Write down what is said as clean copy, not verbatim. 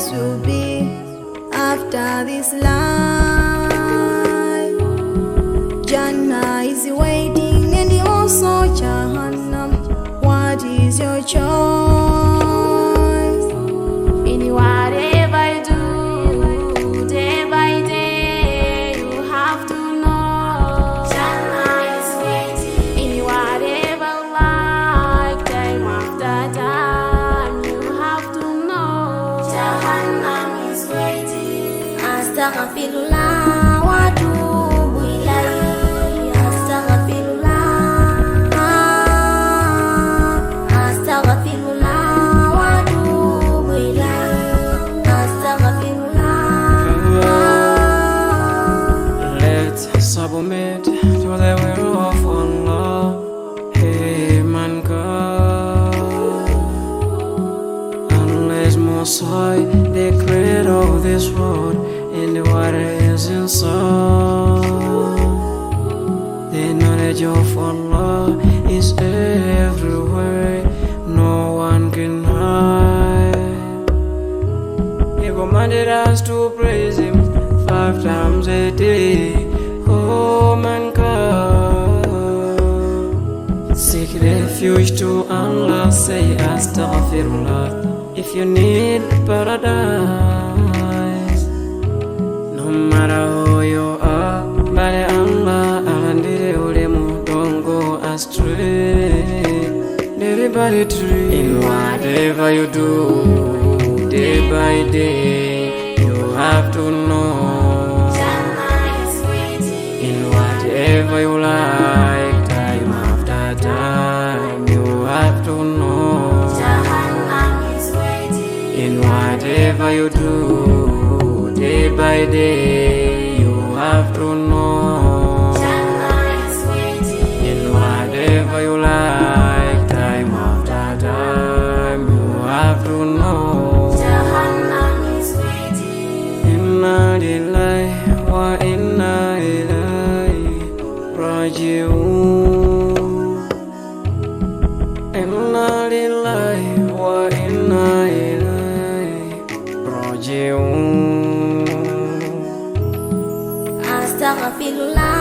place will be after this life. Jannah is waiting and also Jahannam. What is your choice? In whatever you do, day by day, you have to know Jannah is waiting. In whatever life, time after time, you have to know Jahannam is waiting. Astaghfirullah wa atubu ilayhi. Astaghfirullah. Astaghfirullah wa atubu ilayhi. Astaghfirullah. Let's submit to the will of Allah. Hey mankind, unless Most High declared of this world and what is inside, the knowledge of Allah is everywhere, no one can hide. He commanded us to praise Him 5 times a day. Oh mankind, seek refuge to Allah, say Astaghfirullah. If you need paradise, no matter who you are, by Allah, don't go astray. Everybody tree. In whatever you do, day by day, you have to know Jannah is waiting. in whatever you like, time after time, you have to know Jahannam is waiting. in whatever you do, day by day, you have to know Jannah is waiting. in whatever you like, time after time, you have to know Jahannam is waiting. Inna lillahi wa inna ilayhi raji'un. Inna lillahi wa inna ilayhi raji'un. Astaghfirullah